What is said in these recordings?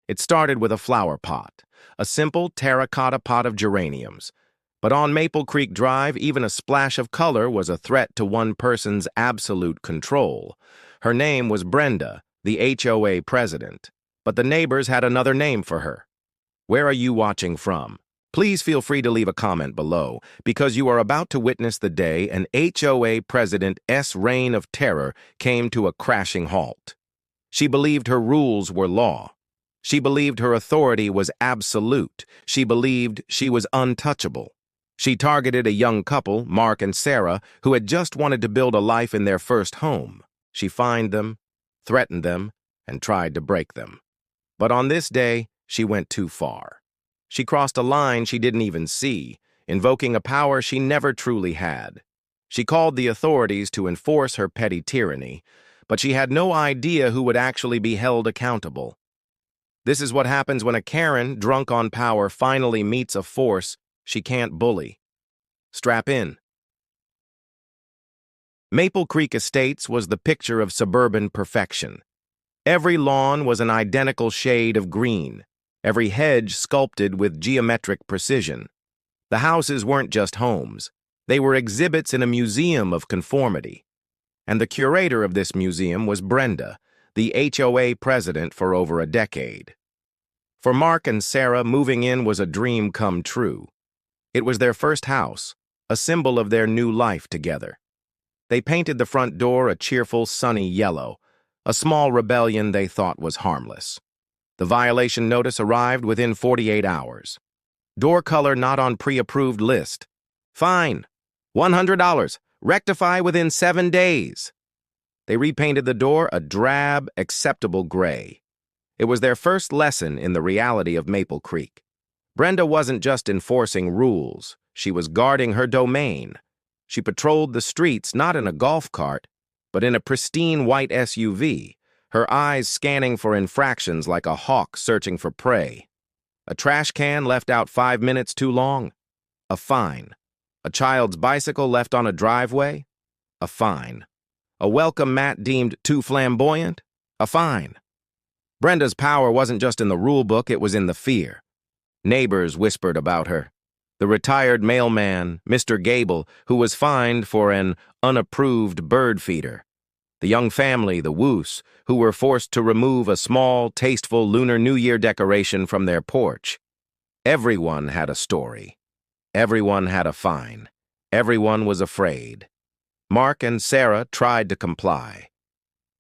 It started with a flower pot, a simple terracotta pot of geraniums. But on Maple Creek Drive, even a splash of color was a threat to one person's absolute control. Her name was Brenda, the HOA president. But the neighbors had another name for her. Where are you watching from? Please feel free to leave a comment below, because you are about to witness the day an HOA president's reign of terror came to a crashing halt. She believed her rules were law. She believed her authority was absolute. She believed she was untouchable. She targeted a young couple, Mark and Sarah, who had just wanted to build a life in their first home. She fined them, threatened them, and tried to break them. But on this day, she went too far. She crossed a line she didn't even see, invoking a power she never truly had. She called the authorities to enforce her petty tyranny, but she had no idea who would actually be held accountable. This is what happens when a Karen, drunk on power, finally meets a force she can't bully. Strap in. Maple Creek Estates was the picture of suburban perfection. Every lawn was an identical shade of green, every hedge sculpted with geometric precision. The houses weren't just homes. They were exhibits in a museum of conformity. And the curator of this museum was Brenda, the HOA president for over a decade. For Mark and Sarah, moving in was a dream come true. It was their first house, a symbol of their new life together. They painted the front door a cheerful, sunny yellow, a small rebellion they thought was harmless. The violation notice arrived within 48 hours. Door color not on pre-approved list. Fine. $100. Rectify within 7 days. They repainted the door a drab, acceptable gray. It was their first lesson in the reality of Maple Creek. Brenda wasn't just enforcing rules. She was guarding her domain. She patrolled the streets not in a golf cart, but in a pristine white SUV, her eyes scanning for infractions like a hawk searching for prey. A trash can left out 5 minutes too long? A fine. A child's bicycle left on a driveway? A fine. A welcome mat deemed too flamboyant? A fine. Brenda's power wasn't just in the rule book, it was in the fear. Neighbors whispered about her. The retired mailman, Mr. Gable, who was fined for an unapproved bird feeder. The young family, the Woos, who were forced to remove a small, tasteful Lunar New Year decoration from their porch. Everyone had a story. Everyone had a fine. Everyone was afraid. Mark and Sarah tried to comply.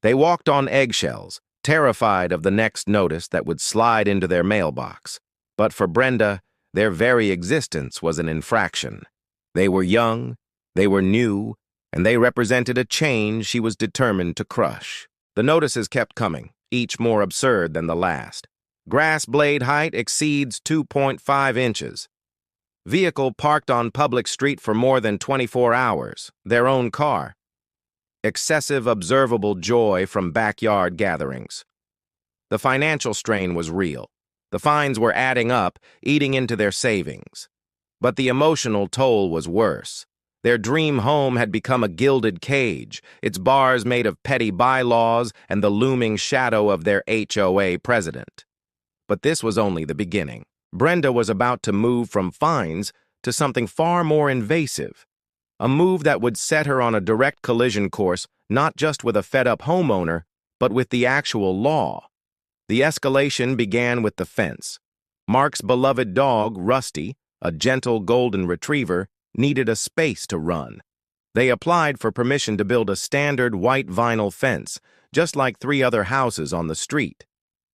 They walked on eggshells, terrified of the next notice that would slide into their mailbox. But for Brenda, their very existence was an infraction. They were young, they were new, and they represented a change she was determined to crush. The notices kept coming, each more absurd than the last. Grass blade height exceeds 2.5 inches. Vehicle parked on public street for more than 24 hours, their own car. Excessive observable joy from backyard gatherings. The financial strain was real. The fines were adding up, eating into their savings. But the emotional toll was worse. Their dream home had become a gilded cage, its bars made of petty bylaws and the looming shadow of their HOA president. But this was only the beginning. Brenda was about to move from fines to something far more invasive. A move that would set her on a direct collision course, not just with a fed-up homeowner, but with the actual law. The escalation began with the fence. Mark's beloved dog, Rusty, a gentle golden retriever, needed a space to run. They applied for permission to build a standard white vinyl fence, just like 3 other houses on the street.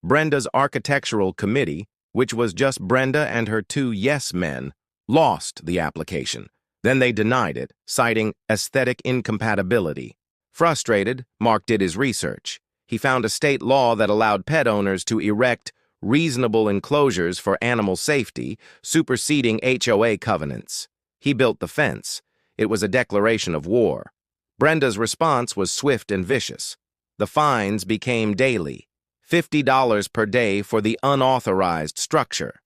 Brenda's architectural committee, which was just Brenda and her 2 yes men, lost the application. Then they denied it, citing aesthetic incompatibility. Frustrated, Mark did his research. He found a state law that allowed pet owners to erect reasonable enclosures for animal safety, superseding HOA covenants. He built the fence. It was a declaration of war. Brenda's response was swift and vicious. The fines became daily, $50 per day for the unauthorized structure.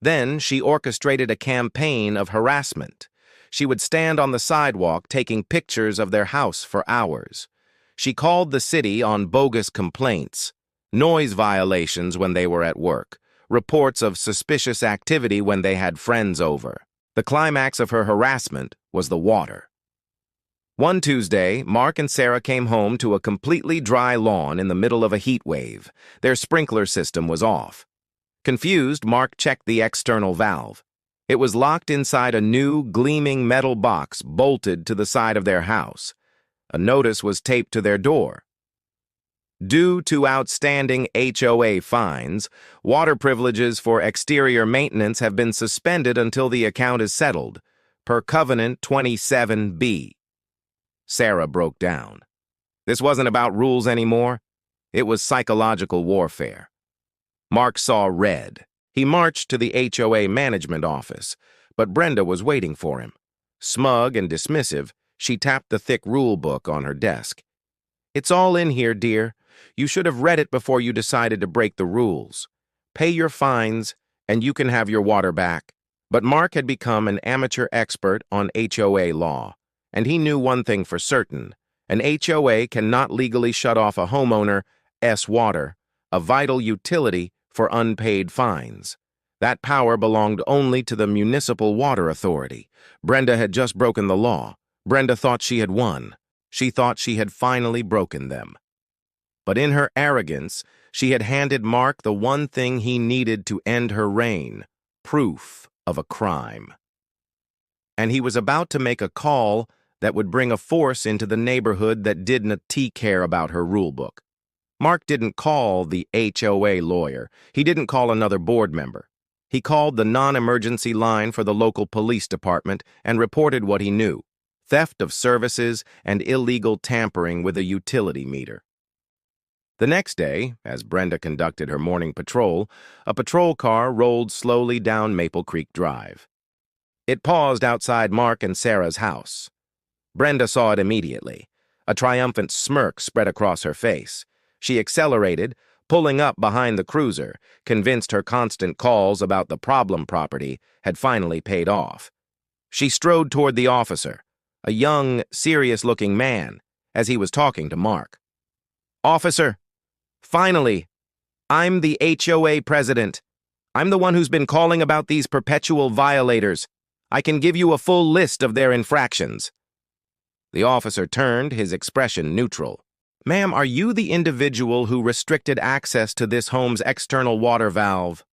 Then she orchestrated a campaign of harassment. She would stand on the sidewalk taking pictures of their house for hours. She called the city on bogus complaints. noise violations when they were at work, reports of suspicious activity when they had friends over. The climax of her harassment was the water. One Tuesday, Mark and Sarah came home to a completely dry lawn in the middle of a heat wave. Their sprinkler system was off. Confused, Mark checked the external valve. It was locked inside a new, gleaming metal box bolted to the side of their house. A notice was taped to their door. Due to outstanding HOA fines, water privileges for exterior maintenance have been suspended until the account is settled, per Covenant 27B. Sarah broke down. This wasn't about rules anymore. It was psychological warfare. Mark saw red. He marched to the HOA management office, but Brenda was waiting for him. Smug and dismissive, she tapped the thick rule book on her desk. "It's all in here, dear. You should have read it before you decided to break the rules. Pay your fines, and you can have your water back." But Mark had become an amateur expert on HOA law, and he knew one thing for certain. An HOA cannot legally shut off a homeowner's water, a vital utility, for unpaid fines. That power belonged only to the Municipal Water Authority. Brenda had just broken the law. Brenda thought she had won. She thought she had finally broken them. But in her arrogance, she had handed Mark the one thing he needed to end her reign: proof of a crime. And he was about to make a call that would bring a force into the neighborhood that didn't care about her rulebook. Mark didn't call the HOA lawyer. He didn't call another board member. He called the non-emergency line for the local police department and reported what he knew: theft of services and illegal tampering with a utility meter. The next day, as Brenda conducted her morning patrol, a patrol car rolled slowly down Maple Creek Drive. It paused outside Mark and Sarah's house. Brenda saw it immediately. A triumphant smirk spread across her face. She accelerated, pulling up behind the cruiser, convinced her constant calls about the problem property had finally paid off. She strode toward the officer, a young, serious-looking man, as he was talking to Mark. "Officer, finally, I'm the HOA president. I'm the one who's been calling about these perpetual violators. I can give you a full list of their infractions." The officer turned, his expression neutral. "Ma'am, are you the individual who restricted access to this home's external water valve?"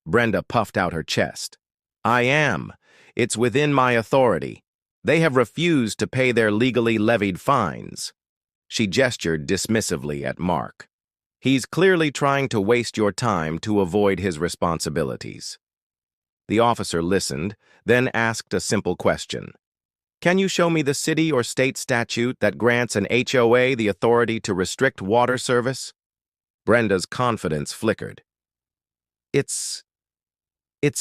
Brenda puffed out her chest. "I am. It's within my authority. They have refused to pay their legally levied fines." She gestured dismissively at Mark. "He's clearly trying to waste your time to avoid his responsibilities." The officer listened, then asked a simple question. "Can you show me the city or state statute that grants an HOA the authority to restrict water service?" Brenda's confidence flickered. It's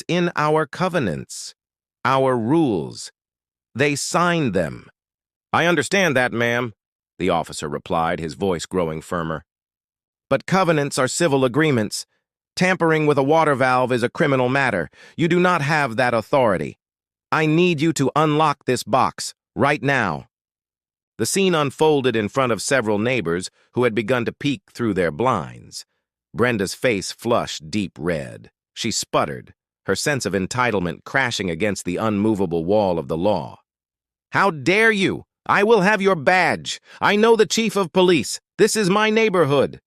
in our covenants, our rules. They signed them." "I understand that, ma'am," the officer replied, his voice growing firmer. "But covenants are civil agreements. Tampering with a water valve is a criminal matter. You do not have that authority. I need you to unlock this box, right now." The scene unfolded in front of several neighbors who had begun to peek through their blinds. Brenda's face flushed deep red. She sputtered, her sense of entitlement crashing against the unmovable wall of the law. "How dare you! I will have your badge! I know the chief of police! This is my neighborhood!"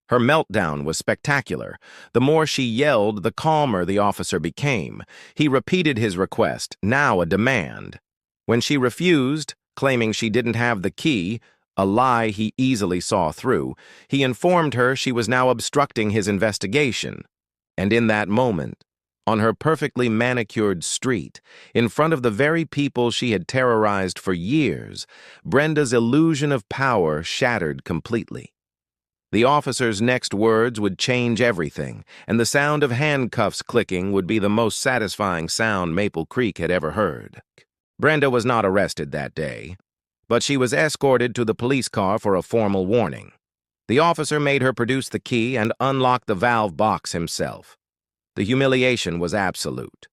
Her meltdown was spectacular. The more she yelled, the calmer the officer became. He repeated his request, now a demand. When she refused, claiming she didn't have the key, a lie he easily saw through, he informed her she was now obstructing his investigation. And in that moment, on her perfectly manicured street, in front of the very people she had terrorized for years, Brenda's illusion of power shattered completely. The officer's next words would change everything, and the sound of handcuffs clicking would be the most satisfying sound Maple Creek had ever heard. Brenda was not arrested that day, but she was escorted to the police car for a formal warning. The officer made her produce the key and unlock the valve box himself. The humiliation was absolute.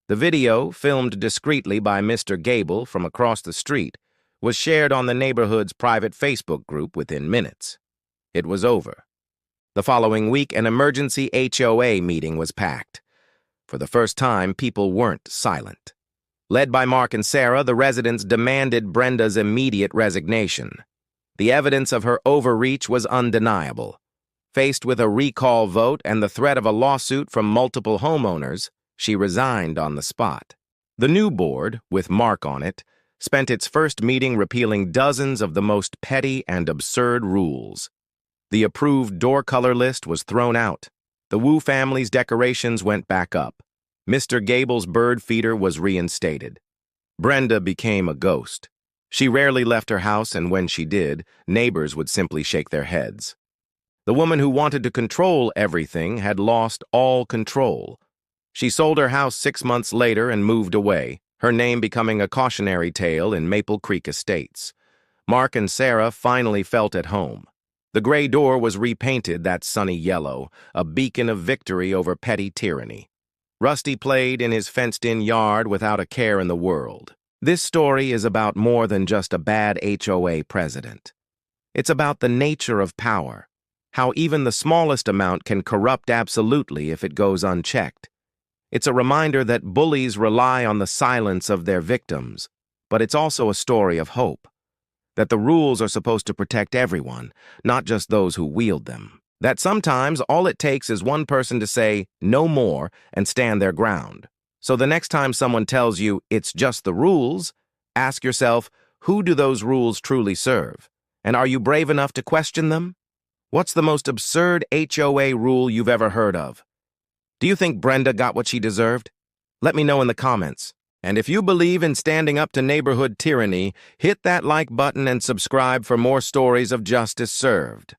The video, filmed discreetly by Mr. Gable from across the street, was shared on the neighborhood's private Facebook group within minutes. It was over. The following week, an emergency HOA meeting was packed. For the first time, people weren't silent. Led by Mark and Sarah, the residents demanded Brenda's immediate resignation. The evidence of her overreach was undeniable. Faced with a recall vote and the threat of a lawsuit from multiple homeowners, she resigned on the spot. The new board, with Mark on it, spent its first meeting repealing dozens of the most petty and absurd rules. The approved door color list was thrown out. The Wu family's decorations went back up. Mr. Gable's bird feeder was reinstated. Brenda became a ghost. She rarely left her house, and when she did, neighbors would simply shake their heads. The woman who wanted to control everything had lost all control. She sold her house 6 months later and moved away, her name becoming a cautionary tale in Maple Creek Estates. Mark and Sarah finally felt at home. The gray door was repainted that sunny yellow, a beacon of victory over petty tyranny. Rusty played in his fenced-in yard without a care in the world. This story is about more than just a bad HOA president. It's about the nature of power, how even the smallest amount can corrupt absolutely if it goes unchecked. It's a reminder that bullies rely on the silence of their victims, but it's also a story of hope, that the rules are supposed to protect everyone, not just those who wield them. That sometimes all it takes is one person to say, "No more," and stand their ground. So the next time someone tells you it's just the rules, ask yourself, who do those rules truly serve? And are you brave enough to question them? What's the most absurd HOA rule you've ever heard of? Do you think Brenda got what she deserved? Let me know in the comments. And if you believe in standing up to neighborhood tyranny, hit that like button and subscribe for more stories of justice served.